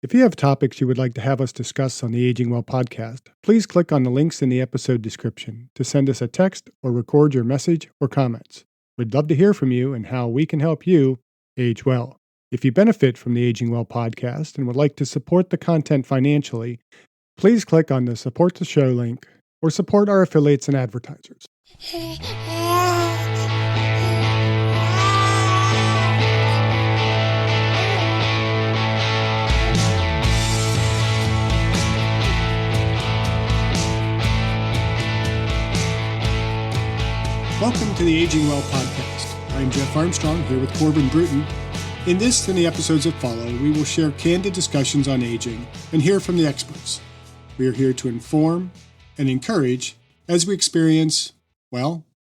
If you have topics you would like to have us discuss on the Aging Well podcast, please click on the links in the episode description to send us a text or record your message or comments. We'd love to hear from you and how we can help you age well. If you benefit from the Aging Well podcast and would like to support the content financially, please click on the Support the Show link or support our affiliates and advertisers. Welcome to the Aging Well podcast. I'm Jeff Armstrong here with Corbin Bruton. In this and the episodes that follow, we will share candid discussions on aging and hear from the experts. We are here to inform and encourage as we experience,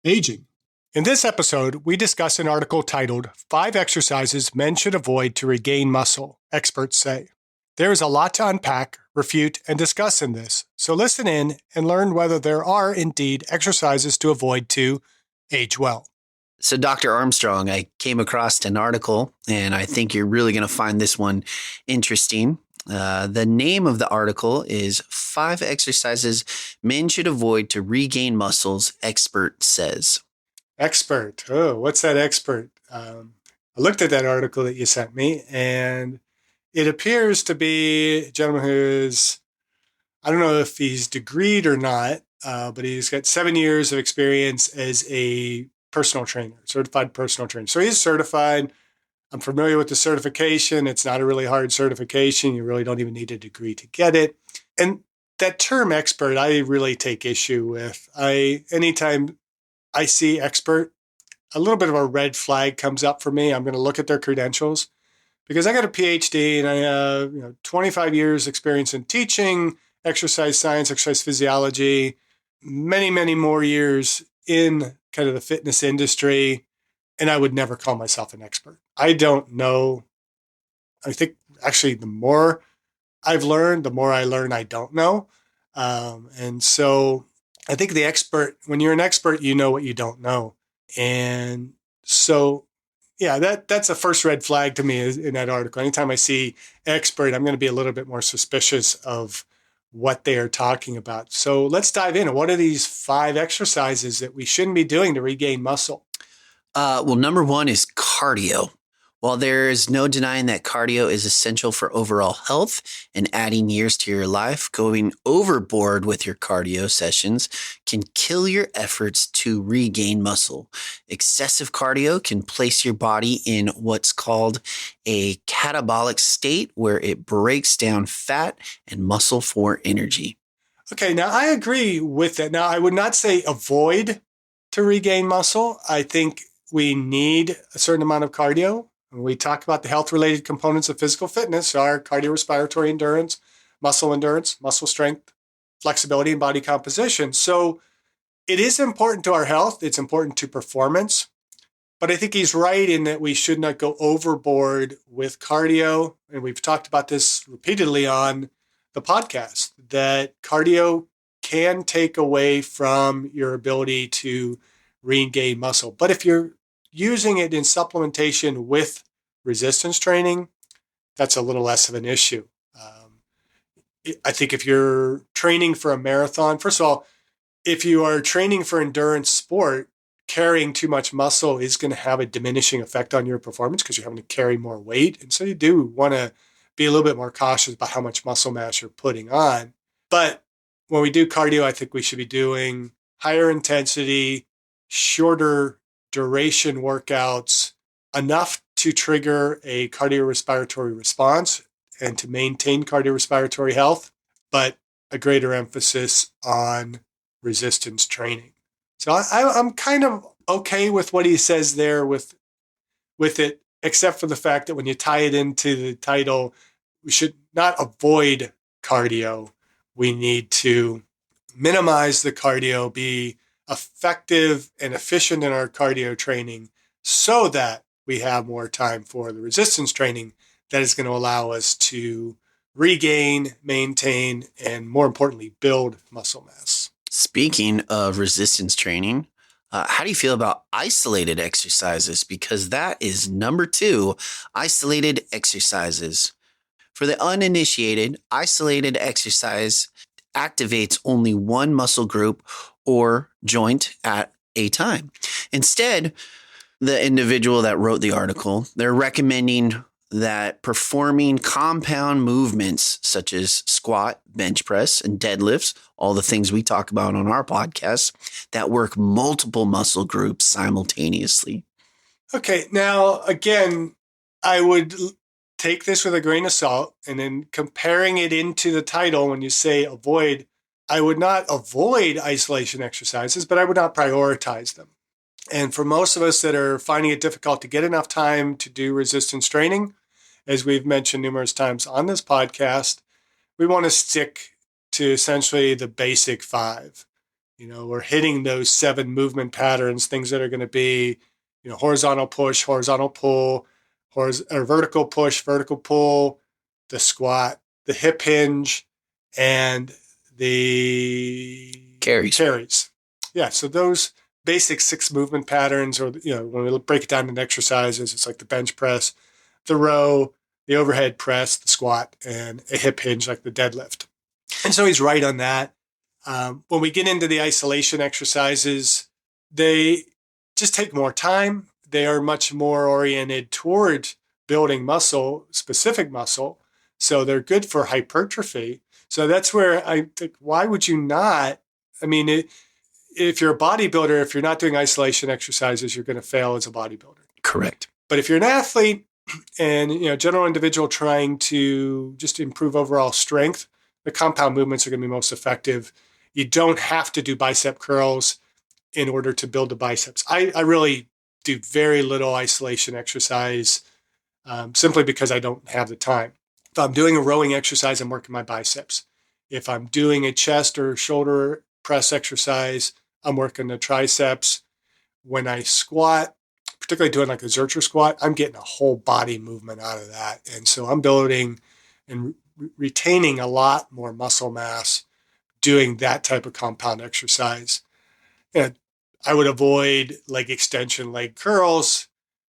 aging. In this episode, we discuss an article titled 5 Exercises Men Should Avoid to Regain Muscle, Experts Say. There is a lot to unpack, refute, and discuss in this, so listen in and learn whether there are indeed exercises to avoid to age well. So, Dr. Armstrong, I came across an article, and I think you're really going to find this one interesting. The name of the article is 5 Exercises Men Should Avoid to Regain Muscles, Expert Says. Expert. Oh, what's that expert? I looked at that article that you sent me, and it appears to be a gentleman who's, I don't know if he's degreed or not, but he's got 7 years of experience as a personal trainer, certified personal trainer. So he's certified. I'm familiar with the certification. It's not a really hard certification. You really don't even need a degree to get it. And that term expert, I really take issue with. Anytime I see expert, a little bit of a red flag comes up for me. I'm going to look at their credentials because I got a PhD and I have 25 years experience in teaching, exercise science, exercise physiology, many, many more years in kind of the fitness industry. And I would never call myself an expert. I don't know. I think actually the more I've learned, the more I learn I don't know. And so I think the expert, when you're an expert, you know what you don't know. And so, yeah, that's a first red flag to me in that article. Anytime I see expert, I'm going to be a little bit more suspicious of what they are talking about. So let's dive in. What are these 5 exercises that we shouldn't be doing to regain muscle? Number 1 is cardio. While there is no denying that cardio is essential for overall health and adding years to your life, going overboard with your cardio sessions can kill your efforts to regain muscle. Excessive cardio can place your body in what's called a catabolic state, where it breaks down fat and muscle for energy. Okay, now I agree with that. Now, I would not say avoid to regain muscle. I think we need a certain amount of cardio. When we talk about the health-related components of physical fitness, are cardiorespiratory endurance, muscle strength, flexibility, and body composition. So it is important to our health. It's important to performance. But I think he's right in that we should not go overboard with cardio. And we've talked about this repeatedly on the podcast, that cardio can take away from your ability to regain muscle. But if you're using it in supplementation with resistance training, that's a little less of an issue. I think if you're training for a marathon, first of all, if you are training for endurance sport, carrying too much muscle is going to have a diminishing effect on your performance because you're having to carry more weight. And so you do want to be a little bit more cautious about how much muscle mass you're putting on. But when we do cardio, I think we should be doing higher intensity, shorter duration workouts, enough to trigger a cardiorespiratory response and to maintain cardiorespiratory health, but a greater emphasis on resistance training. So I'm kind of okay with what he says there with it, except for the fact that when you tie it into the title, we should not avoid cardio. We need to minimize the cardio, be effective and efficient in our cardio training so that we have more time for the resistance training that is going to allow us to regain, maintain, and more importantly, build muscle mass. Speaking of resistance training, how do you feel about isolated exercises? Because that is number 2, isolated exercises. For the uninitiated, isolated exercise activates only one muscle group or joint at a time. Instead, the individual that wrote the article, they're recommending that performing compound movements such as squat, bench press, and deadlifts, all the things we talk about on our podcast, that work multiple muscle groups simultaneously. Okay, now again, I would take this with a grain of salt, and then comparing it into the title when you say avoid, I would not avoid isolation exercises, but I would not prioritize them. And for most of us that are finding it difficult to get enough time to do resistance training, as we've mentioned numerous times on this podcast, we want to stick to essentially the basic 5. We're hitting those 7 movement patterns, things that are going to be, horizontal push, horizontal pull, or vertical push, vertical pull, the squat, the hip hinge, and the carries. Yeah, so those basic 6 movement patterns, or when we break it down into exercises, it's like the bench press, the row, the overhead press, the squat, and a hip hinge like the deadlift. And so he's right on that. When we get into the isolation exercises, they just take more time. They are much more oriented toward building muscle, specific muscle. So they're good for hypertrophy. So that's where I think, why would you not? I mean, if you're a bodybuilder, if you're not doing isolation exercises, you're going to fail as a bodybuilder. Correct. But if you're an athlete and general individual trying to just improve overall strength, the compound movements are going to be most effective. You don't have to do bicep curls in order to build the biceps. I really do very little isolation exercise simply because I don't have the time. If I'm doing a rowing exercise, I'm working my biceps. If I'm doing a chest or shoulder press exercise, I'm working the triceps. When I squat, particularly doing like a Zercher squat, I'm getting a whole body movement out of that. And so I'm building and retaining a lot more muscle mass doing that type of compound exercise. And I would avoid leg extension, leg curls,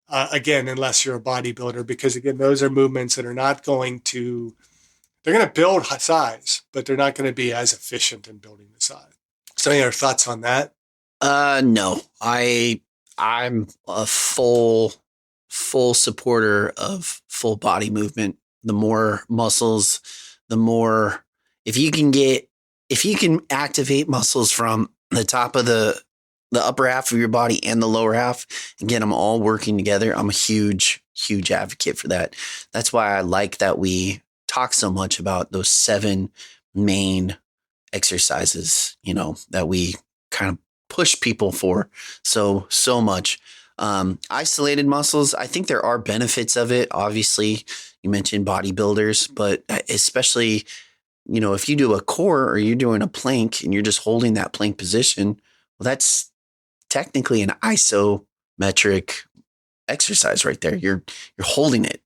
again, unless you're a bodybuilder, because again, those are movements that are not going to, they're going to build size, but they're not going to be as efficient in building the size. So any other thoughts on that? No, I'm a full supporter of full body movement. The more muscles, the more, if you can activate muscles from the top of the upper half of your body and the lower half and get them all working together, I'm a huge advocate for that. That's why I like that we talk so much about those 7 main exercises, that we kind of push people for so much. Isolated muscles, I think there are benefits of it. Obviously, you mentioned bodybuilders, but especially, if you do a core or you're doing a plank and you're just holding that plank position, well, that's technically an isometric exercise right there. You're holding it.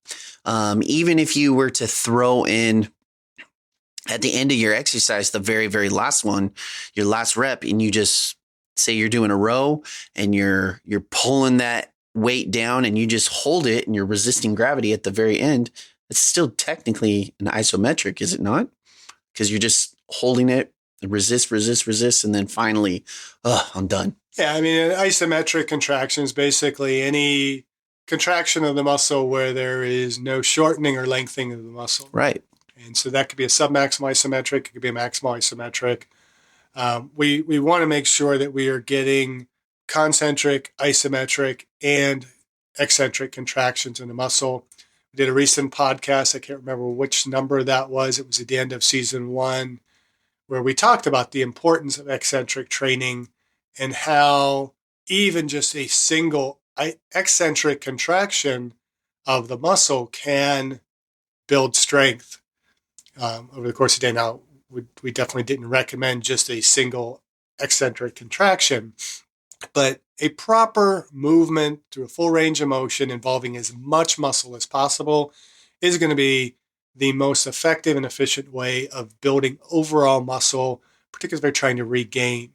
Even if you were to throw in at the end of your exercise, the very, very last one, your last rep, and you just say you're doing a row and you're pulling that weight down and you just hold it and you're resisting gravity at the very end, it's still technically an isometric, is it not? Because you're just holding it, resist, and then finally, I'm done. Yeah, I mean, an isometric contraction is basically any contraction of the muscle where there is no shortening or lengthening of the muscle. Right. And so that could be a submaximal isometric. It could be a maximal isometric. We want to make sure that we are getting concentric, isometric, and eccentric contractions in the muscle. We did a recent podcast. I can't remember which number that was. It was at the end of season 1, where we talked about the importance of eccentric training and how even just a single eccentric contraction of the muscle can build strength over the course of the day. Now, we definitely didn't recommend just a single eccentric contraction, but a proper movement through a full range of motion involving as much muscle as possible is going to be the most effective and efficient way of building overall muscle, particularly if they're trying to regain.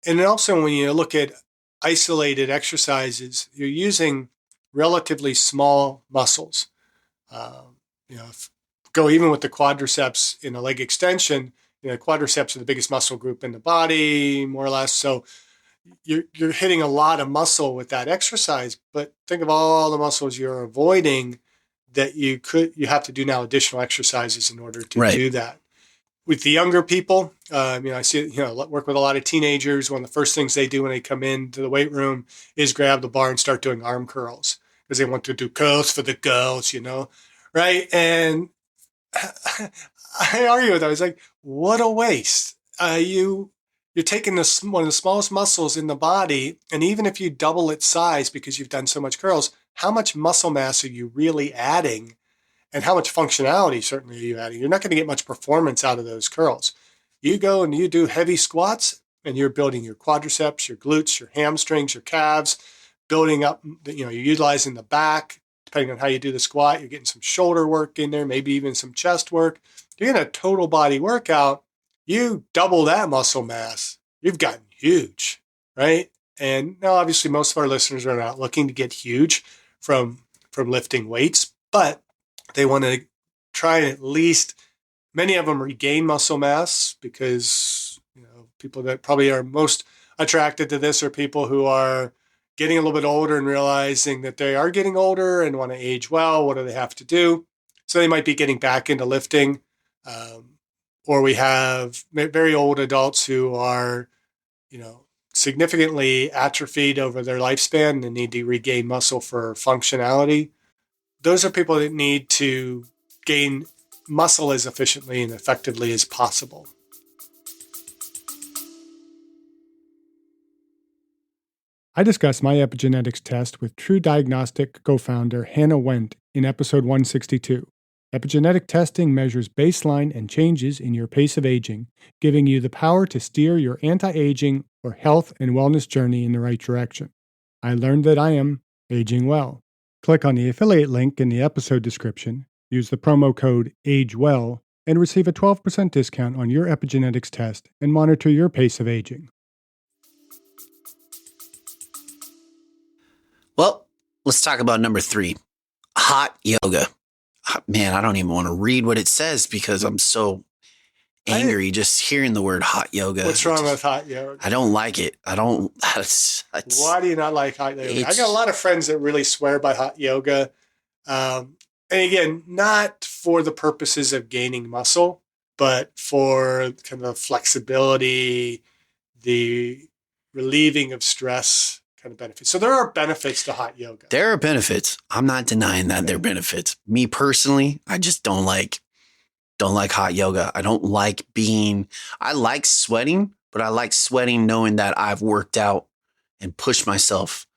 And also, when you look at isolated exercises, you're using relatively small muscles. go even with the quadriceps in a leg extension. Quadriceps are the biggest muscle group in the body, more or less. So you're hitting a lot of muscle with that exercise, but think of all the muscles you're avoiding that you have to do now additional exercises in order to do that. With the younger people, I see, work with a lot of teenagers. One of the first things they do when they come into the weight room is grab the bar and start doing arm curls because they want to do curls for the girls, right? And I argue with them. I was like, what a waste. You're taking one of the smallest muscles in the body, and even if you double its size because you've done so much curls, how much muscle mass are you really adding? And how much functionality certainly are you adding? You're not going to get much performance out of those curls. You go and you do heavy squats and you're building your quadriceps, your glutes, your hamstrings, your calves, building up, you're utilizing the back, depending on how you do the squat. You're getting some shoulder work in there, maybe even some chest work. You're getting a total body workout. You double that muscle mass. You've gotten huge, right? And now obviously most of our listeners are not looking to get huge from lifting weights, but they want to try and at least, many of them regain muscle mass because people that probably are most attracted to this are people who are getting a little bit older and realizing that they are getting older and want to age well. What do they have to do? So they might be getting back into lifting. Or we have very old adults who are, significantly atrophied over their lifespan and need to regain muscle for functionality. Those are people that need to gain muscle as efficiently and effectively as possible. I discussed my epigenetics test with True Diagnostic co-founder Hannah Wendt in episode 162. Epigenetic testing measures baseline and changes in your pace of aging, giving you the power to steer your anti-aging or health and wellness journey in the right direction. I learned that I am aging well. Click on the affiliate link in the episode description, use the promo code AGEWELL, and receive a 12% discount on your epigenetics test and monitor your pace of aging. Well, let's talk about number 3, hot yoga. Man, I don't even want to read what it says because I'm so angry just hearing the word hot yoga. What's wrong with hot yoga? I don't like it. Why do you not like hot yoga? I got a lot of friends that really swear by hot yoga. And again, not for the purposes of gaining muscle, but for kind of flexibility, the relieving of stress kind of benefits. So there are benefits to hot yoga. There are benefits. I'm not denying that there are benefits. Me personally, I just don't like hot yoga. I don't like I like sweating, but I like sweating knowing that I've worked out and pushed myself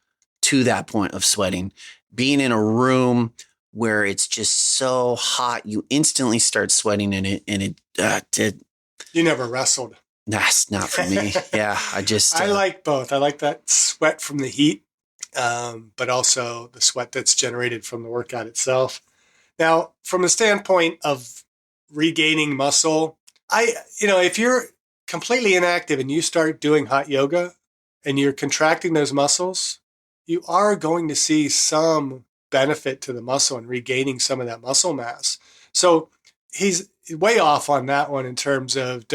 to that point of sweating. Being in a room where it's just so hot, you instantly start sweating in it, and You never wrestled. That's not for me. Yeah, I like both. I like that sweat from the heat, but also the sweat that's generated from the workout itself. Now, from the standpoint of regaining muscle, if you're completely inactive and you start doing hot yoga and you're contracting those muscles, you are going to see some benefit to the muscle and regaining some of that muscle mass. So he's way off on that one in terms of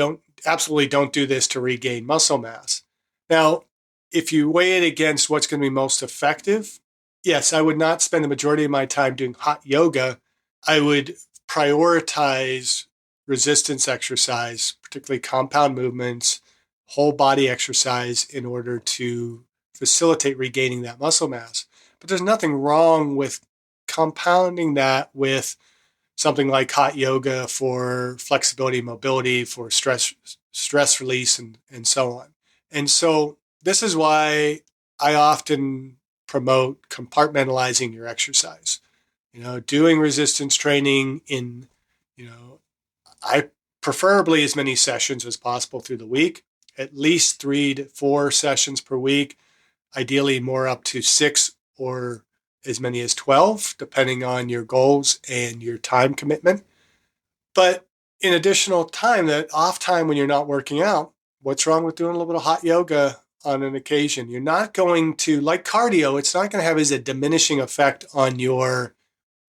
absolutely don't do this to regain muscle mass. Now, if you weigh it against what's going to be most effective, yes, I would not spend the majority of my time doing hot yoga. I would prioritize resistance exercise, particularly compound movements, whole body exercise in order to facilitate regaining that muscle mass. But there's nothing wrong with compounding that with something like hot yoga for flexibility, mobility, for stress release, and so on. And so this is why I often promote compartmentalizing your exercise. Doing resistance training in, I preferably as many sessions as possible through the week, at least 3 to 4 sessions per week, ideally more up to 6 or as many as 12, depending on your goals and your time commitment. But in additional time, that off time when you're not working out, what's wrong with doing a little bit of hot yoga on an occasion? You're not going to, like cardio, it's not going to have as a diminishing effect on your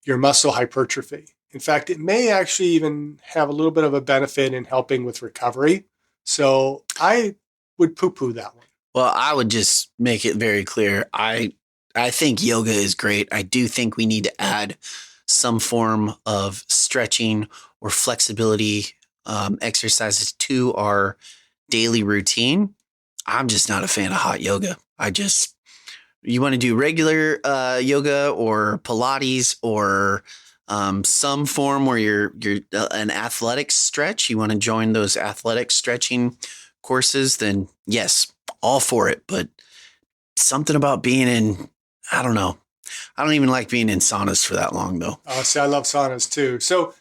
muscle hypertrophy. In fact, it may actually even have a little bit of a benefit in helping with recovery. So I would poo-poo that one. Well, I would just make it very clear. I think yoga is great. I do think we need to add some form of stretching or flexibility exercises to our daily routine. I'm just not a fan of hot yoga. You want to do regular yoga or Pilates or some form where you're an athletic stretch. You want to join those athletic stretching courses, then yes, all for it. But something about being in, I don't know. I don't even like being in saunas for that long, though. Oh, see, I love saunas too. So,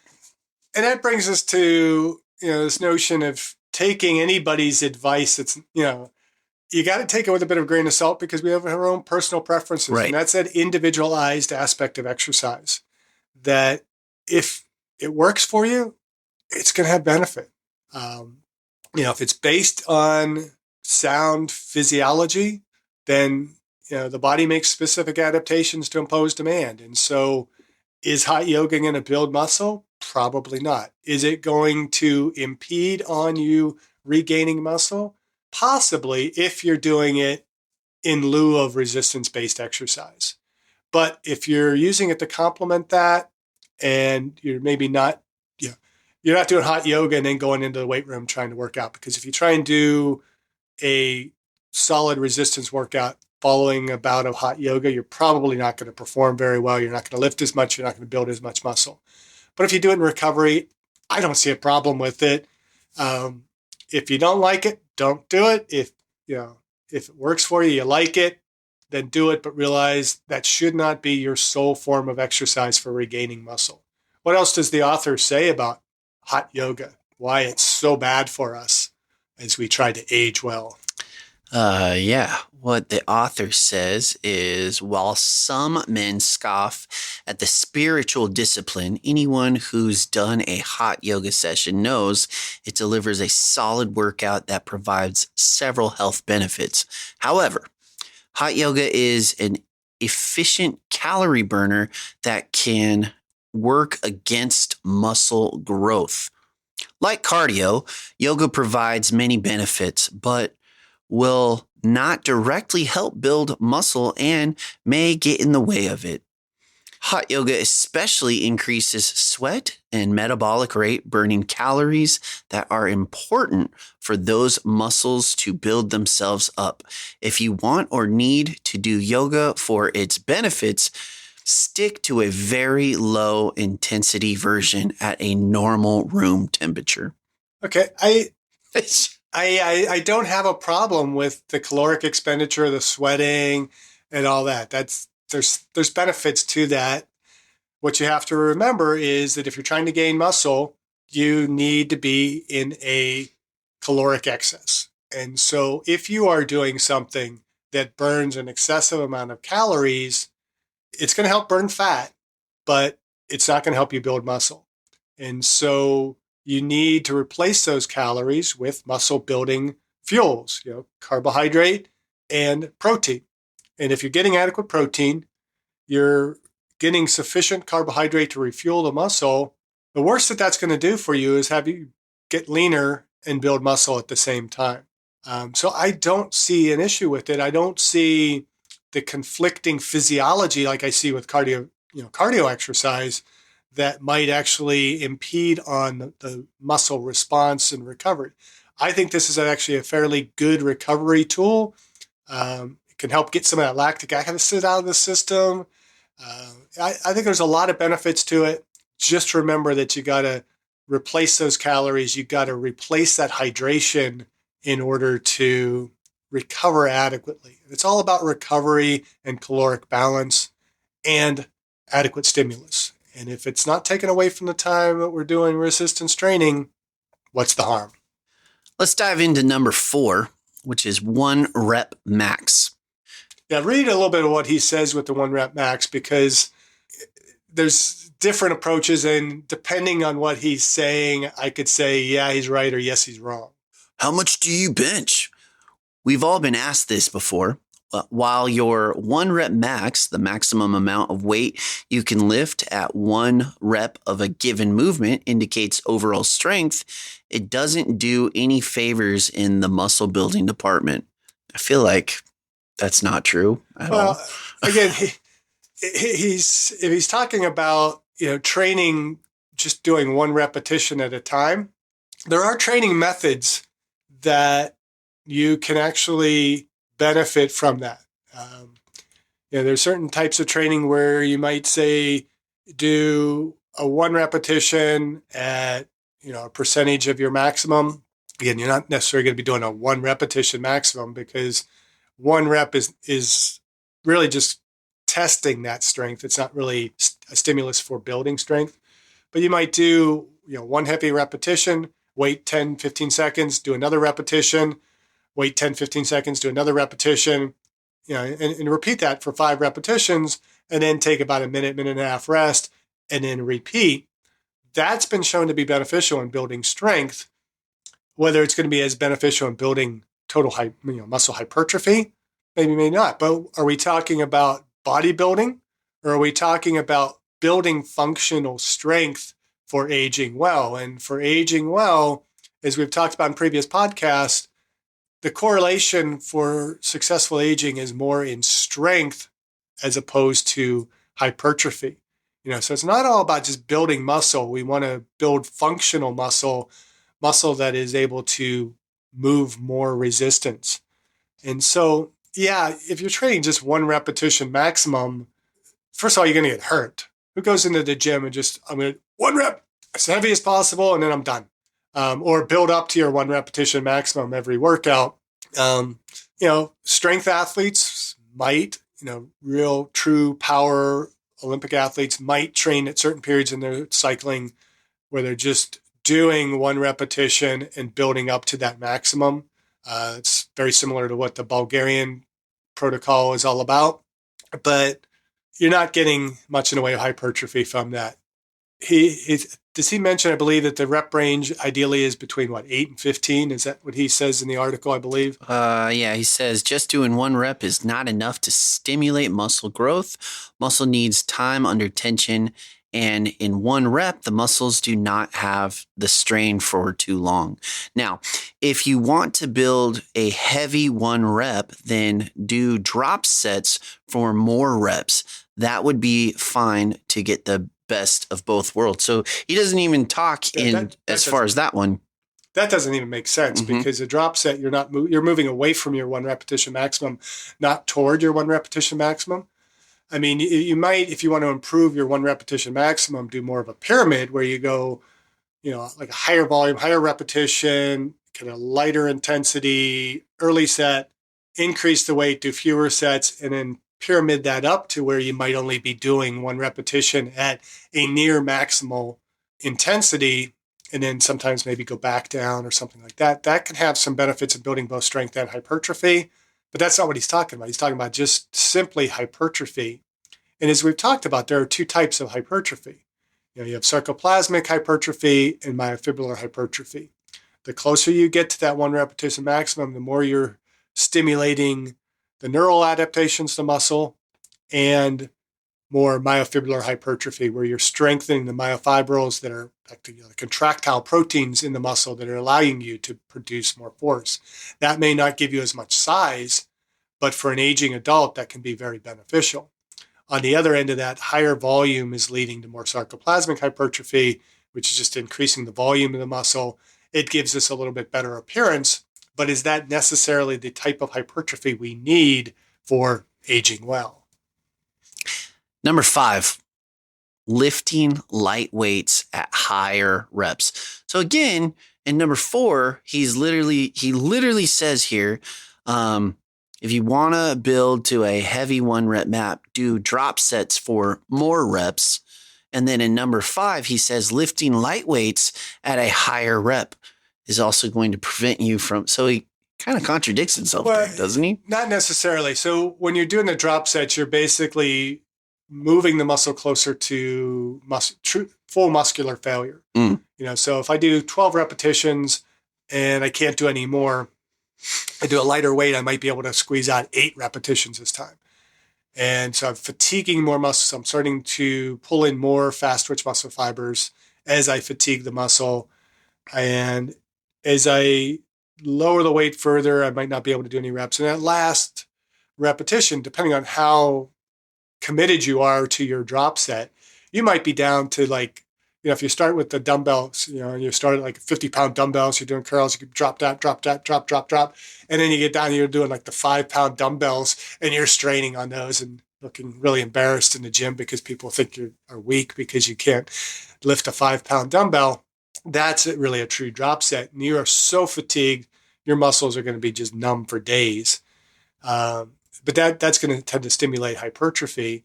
and that brings us to, this notion of taking anybody's advice. It's, you got to take it with a bit of a grain of salt because we have our own personal preferences. Right. And that's that individualized aspect of exercise that if it works for you, it's going to have benefit. If it's based on sound physiology, then, the body makes specific adaptations to impose demand. And so is hot yoga going to build muscle? Probably not. Is it going to impede on you regaining muscle? Possibly, if you're doing it in lieu of resistance-based exercise. But if you're using it to complement that, and you're maybe not, you're not doing hot yoga and then going into the weight room trying to work out. Because if you try and do a solid resistance workout following a bout of hot yoga, you're probably not going to perform very well. You're not going to lift as much. You're not going to build as much muscle. But if you do it in recovery, I don't see a problem with it. If you don't like it, don't do it. If it works for you, you like it, then do it. But realize that should not be your sole form of exercise for regaining muscle. What else does the author say about hot yoga? Why it's so bad for us as we try to age well? What the author says is, while some men scoff at the spiritual discipline, anyone who's done a hot yoga session knows it delivers a solid workout that provides several health benefits. However, hot yoga is an efficient calorie burner that can work against muscle growth. Like cardio, yoga provides many benefits, but will not directly help build muscle and may get in the way of it. Hot yoga especially increases sweat and metabolic rate, burning calories that are important for those muscles to build themselves up. If you want or need to do yoga for its benefits, stick to a very low intensity version at a normal room temperature. Okay, I don't have a problem with the caloric expenditure, the sweating, and all that. There's benefits to that. What you have to remember is that if you're trying to gain muscle, you need to be in a caloric excess. And so if you are doing something that burns an excessive amount of calories, it's going to help burn fat, but it's not going to help you build muscle. And so you need to replace those calories with muscle building fuels, carbohydrate and protein. And if you're getting adequate protein, you're getting sufficient carbohydrate to refuel the muscle. The worst that that's going to do for you is have you get leaner and build muscle at the same time. So I don't see an issue with it. I don't see the conflicting physiology like I see with cardio exercise that might actually impede on the muscle response and recovery. I think this is actually a fairly good recovery tool. It can help get some of that lactic acid out of the system. I think there's a lot of benefits to it. Just remember that you got to replace those calories. You got to replace that hydration in order to recover adequately. It's all about recovery and caloric balance and adequate stimulus. And if it's not taken away from the time that we're doing resistance training, what's the harm? Let's dive into number 4, which is 1 rep max. Yeah, read a little bit of what he says with the 1 rep max, because there's different approaches, and depending on what he's saying, I could say, yeah, he's right, or yes, he's wrong. How much do you bench? We've all been asked this before. while your 1 rep max, the maximum amount of weight you can lift at 1 rep of a given movement, indicates overall strength, it doesn't do any favors in the muscle building department. I feel like that's not true at all. Again, if he's talking about, training, just doing 1 repetition at a time, there are training methods that you can actually benefit from that. There's certain types of training where you might say do a 1 repetition at, a percentage of your maximum. Again, you're not necessarily going to be doing a 1 repetition maximum, because 1 rep is really just testing that strength. It's not really a stimulus for building strength. But you might do, 1 heavy repetition, wait 10, 15 seconds, do another repetition, wait 10, 15 seconds, do another repetition, and repeat that for 5 repetitions, and then take about a minute, minute and a half rest, and then repeat. That's been shown to be beneficial in building strength. Whether it's going to be as beneficial in building total muscle hypertrophy, maybe not. But are we talking about bodybuilding, or are we talking about building functional strength for aging well? And for aging well, as we've talked about in previous podcasts, the correlation for successful aging is more in strength as opposed to hypertrophy. So it's not all about just building muscle. We want to build functional muscle that is able to move more resistance. And so, if you're training just 1 repetition maximum, first of all, you're going to get hurt. Who goes into the gym and I'm going to 1 rep as heavy as possible, and then I'm done? Or build up to your 1 repetition maximum every workout. Strength athletes might, real true power Olympic athletes might train at certain periods in their cycling where they're just doing 1 repetition and building up to that maximum. It's very similar to what the Bulgarian protocol is all about, but you're not getting much in the way of hypertrophy from that. Does he mention, I believe, that the rep range ideally is between 8 and 15? Is that what he says in the article, I believe? Yeah, he says just doing 1 rep is not enough to stimulate muscle growth. Muscle needs time under tension, and in 1 rep, the muscles do not have the strain for too long. Now, if you want to build a heavy 1 rep, then do drop sets for more reps. That would be fine to get the best of both worlds. So he doesn't even talk as far as that one. That doesn't even make sense, because a drop set, you're moving away from your 1 repetition maximum, not toward your 1 repetition maximum. I mean, you might, if you want to improve your 1 repetition maximum, do more of a pyramid where you go, like a higher volume, higher repetition, kind of lighter intensity, early set, increase the weight, do fewer sets, and then pyramid that up to where you might only be doing 1 repetition at a near maximal intensity, and then sometimes maybe go back down or something like that. That can have some benefits in building both strength and hypertrophy, but that's not what he's talking about. He's talking about just simply hypertrophy. And as we've talked about, there are 2 types of hypertrophy. You have sarcoplasmic hypertrophy and myofibrillar hypertrophy. The closer you get to that 1 repetition maximum, the more you're stimulating the neural adaptations to muscle, and more myofibrillar hypertrophy, where you're strengthening the myofibrils that are the contractile proteins in the muscle that are allowing you to produce more force. That may not give you as much size, but for an aging adult, that can be very beneficial. On the other end of that, higher volume is leading to more sarcoplasmic hypertrophy, which is just increasing the volume of the muscle. It gives us a little bit better appearance, but is that necessarily the type of hypertrophy we need for aging well? Number 5, lifting light weights at higher reps. So again, in number 4, he literally says here, if you want to build to a heavy 1 rep map, do drop sets for more reps. And then in number 5, he says lifting light weights at a higher rep is also going to prevent you from. So he kind of contradicts himself there, doesn't he? Not necessarily. So when you're doing the drop sets, you're basically moving the muscle closer to full muscular failure. So if I do 12 repetitions and I can't do any more, I do a lighter weight, I might be able to squeeze out 8 repetitions this time. And so I'm fatiguing more muscles. I'm starting to pull in more fast twitch muscle fibers as I fatigue the muscle. And as I lower the weight further, I might not be able to do any reps. And that last repetition, depending on how committed you are to your drop set, you might be down to like, if you start with the dumbbells, and you start at like 50-pound dumbbells, you're doing curls, you can drop that, drop that, drop, drop, drop. And then you get down, you're doing like the 5-pound dumbbells and you're straining on those and looking really embarrassed in the gym because people think you are weak because you can't lift a 5-pound dumbbell. That's really a true drop set. And you are so fatigued, your muscles are going to be just numb for days. But that's going to tend to stimulate hypertrophy.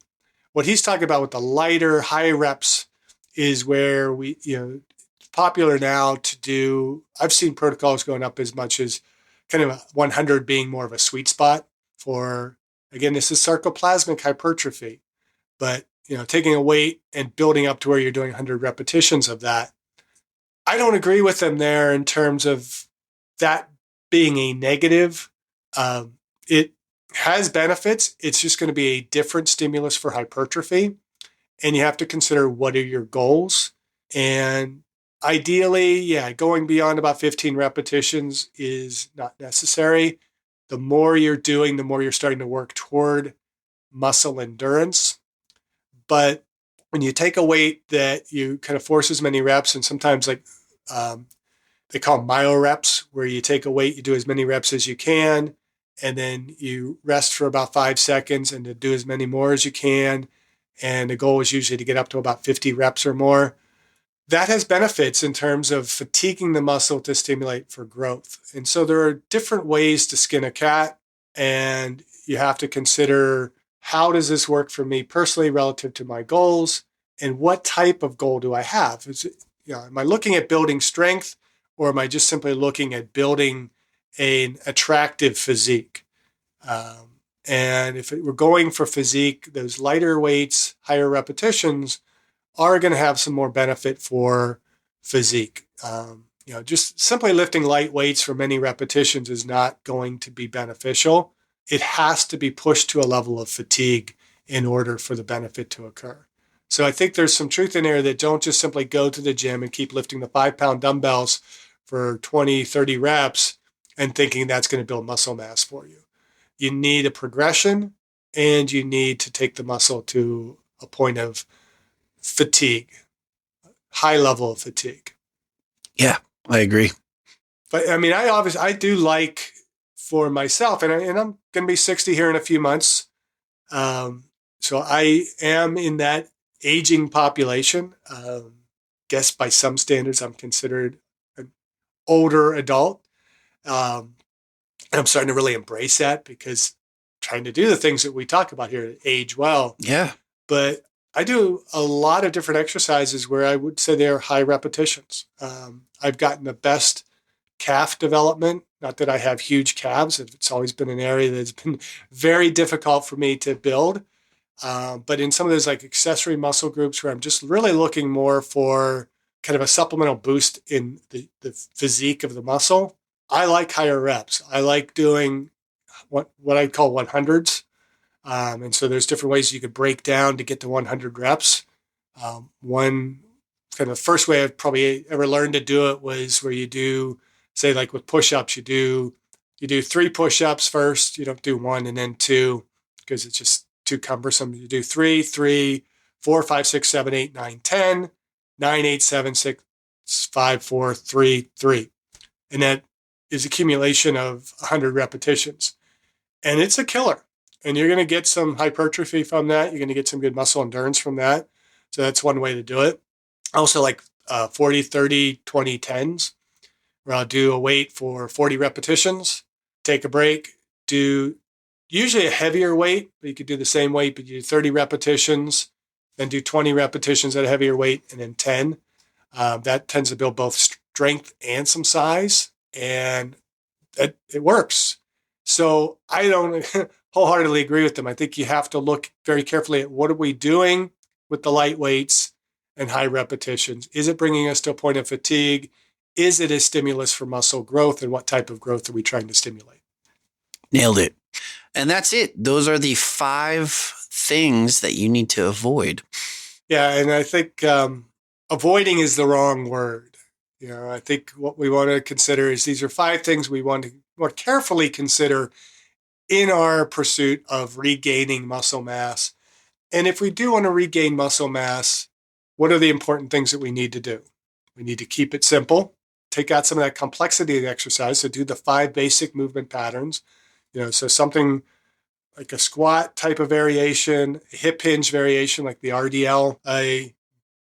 What he's talking about with the lighter, high reps is where it's popular now to do, I've seen protocols going up as much as kind of 100 being more of a sweet spot for, again, this is sarcoplasmic hypertrophy, but, taking a weight and building up to where you're doing 100 repetitions of that. I don't agree with them there in terms of that being a negative. It has benefits. It's just going to be a different stimulus for hypertrophy. And you have to consider what are your goals. And ideally, going beyond about 15 repetitions is not necessary. The more you're doing, the more you're starting to work toward muscle endurance. But when you take a weight that you kind of force as many reps, and sometimes like they call them myo reps, where you take a weight, you do as many reps as you can, and then you rest for about 5 seconds and to do as many more as you can. And the goal is usually to get up to about 50 reps or more. That has benefits in terms of fatiguing the muscle to stimulate for growth. And so there are different ways to skin a cat, and you have to consider, how does this work for me personally relative to my goals, and what type of goal do I have? Am I looking at building strength, or am I just simply looking at building an attractive physique? And if we're going for physique, those lighter weights, higher repetitions are going to have some more benefit for physique. Just simply lifting light weights for many repetitions is not going to be beneficial. It has to be pushed to a level of fatigue in order for the benefit to occur. So I think there's some truth in there that don't just simply go to the gym and keep lifting the 5-pound dumbbells for 20, 30 reps and thinking that's going to build muscle mass for you. You need a progression, and you need to take the muscle to a point of fatigue, high level of fatigue. Yeah, I agree. But I mean, I do like for myself, and I'm going to be 60 here in a few months. So I am in that aging population. Guess by some standards, I'm considered an older adult. And I'm starting to really embrace that because I'm trying to do the things that we talk about here, age well. Yeah. But I do a lot of different exercises where I would say they're high repetitions. I've gotten the best calf development. Not that I have huge calves. It's always been an area that's been very difficult for me to build. But in some of those like accessory muscle groups where I'm just really looking more for kind of a supplemental boost in the physique of the muscle, I like higher reps. I like doing what I call 100s. And so there's different ways you could break down to get to 100 reps. One kind of first way I've probably ever learned to do it was where you do, say like with push-ups, you do 3 push-ups first. You don't do 1 and then 2 because it's just too cumbersome. You do 3, 3, 4, 5, 6, 7, 8, 9, 10, 9, 8, 7, 6, 5, 4, 3, 3. And that is accumulation of 100 repetitions. And it's a killer. And you're going to get some hypertrophy from that. You're going to get some good muscle endurance from that. So that's one way to do it. Also like 40, 30, 20, 10s, where I'll do a weight for 40 repetitions, take a break, do usually a heavier weight, but you could do the same weight, but you do 30 repetitions, then do 20 repetitions at a heavier weight, and then 10. That tends to build both strength and some size, and it works. So I don't wholeheartedly agree with them. I think you have to look very carefully at what are we doing with the light weights and high repetitions. Is it bringing us to a point of fatigue? Is it a stimulus for muscle growth? And what type of growth are we trying to stimulate? Nailed it. And that's it. Those are the 5 things that you need to avoid. Yeah, and I think avoiding is the wrong word. I think what we want to consider is these are 5 things we want to more carefully consider in our pursuit of regaining muscle mass. And if we do want to regain muscle mass, what are the important things that we need to do? We need to keep it simple, take out some of that complexity of the exercise. So do the 5 basic movement patterns. So something like a squat type of variation, a hip hinge variation like the RDL, a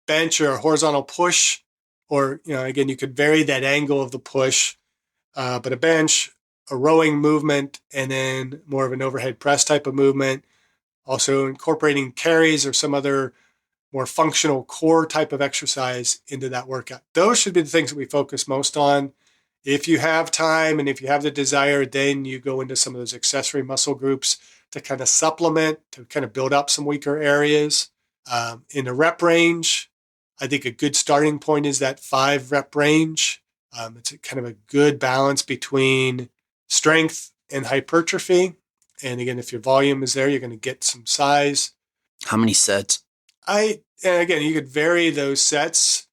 bench or a horizontal push, or, again, you could vary that angle of the push, but a bench, a rowing movement, and then more of an overhead press type of movement. Also incorporating carries or some other more functional core type of exercise into that workout. Those should be the things that we focus most on. If you have time and if you have the desire, then you go into some of those accessory muscle groups to kind of supplement, to kind of build up some weaker areas. In the rep range, I think a good starting point is that 5 rep range. It's kind of a good balance between strength and hypertrophy. And again, if your volume is there, you're going to get some size. How many sets? And again, you could vary those sets.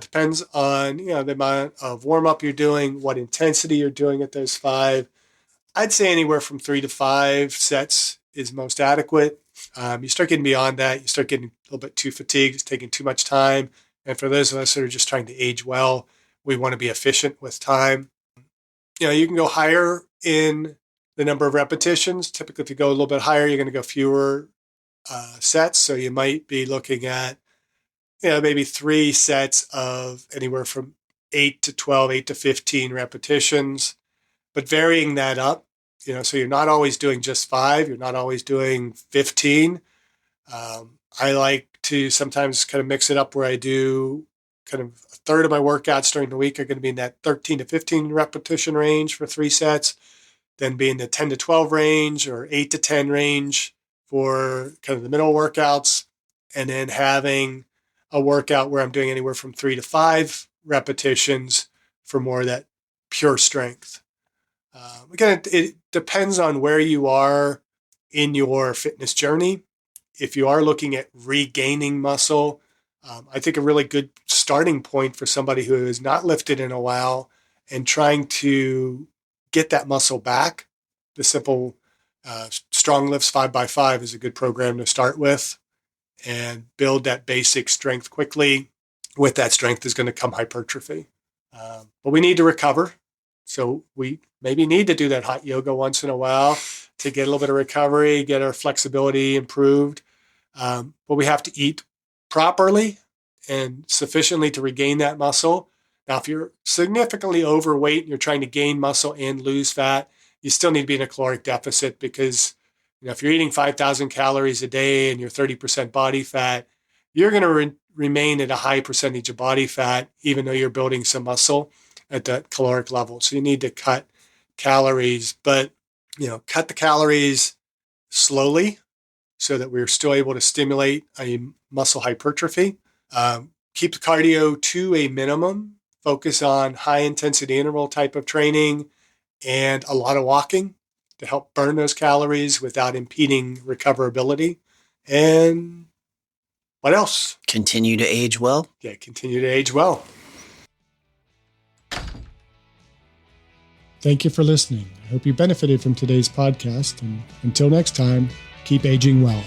Depends on the amount of warm up you're doing, what intensity you're doing at those 5. I'd say anywhere from 3 to 5 sets is most adequate. You start getting beyond that, you start getting a little bit too fatigued. It's taking too much time. And for those of us that are just trying to age well, we want to be efficient with time. You can go higher in the number of repetitions. Typically, if you go a little bit higher, you're going to go fewer sets. So you might be looking at, maybe 3 sets of anywhere from 8 to 12, 8 to 15 repetitions, but varying that up, so you're not always doing just 5, you're not always doing 15. I like to sometimes kind of mix it up where I do kind of a third of my workouts during the week are going to be in that 13 to 15 repetition range for 3 sets, then be in the 10 to 12 range or 8 to 10 range for kind of the middle workouts, and then having a workout where I'm doing anywhere from 3 to 5 repetitions for more of that pure strength. Again, it depends on where you are in your fitness journey. If you are looking at regaining muscle, I think a really good starting point for somebody who has not lifted in a while and trying to get that muscle back, the simple Strong Lifts 5x5 is a good program to start with and build that basic strength quickly. With that strength is going to come hypertrophy. But we need to recover. So we maybe need to do that hot yoga once in a while to get a little bit of recovery, get our flexibility improved. But we have to eat properly and sufficiently to regain that muscle. Now, if you're significantly overweight and you're trying to gain muscle and lose fat, you still need to be in a caloric deficit because if you're eating 5,000 calories a day and you're 30% body fat, you're going to remain at a high percentage of body fat, even though you're building some muscle at that caloric level. So you need to cut calories, but cut the calories slowly so that we're still able to stimulate a muscle hypertrophy. Keep the cardio to a minimum. Focus on high intensity interval type of training and a lot of walking to help burn those calories without impeding recoverability. And what else? Continue to age well. Yeah, continue to age well. Thank you for listening. I hope you benefited from today's podcast. And until next time, keep aging well.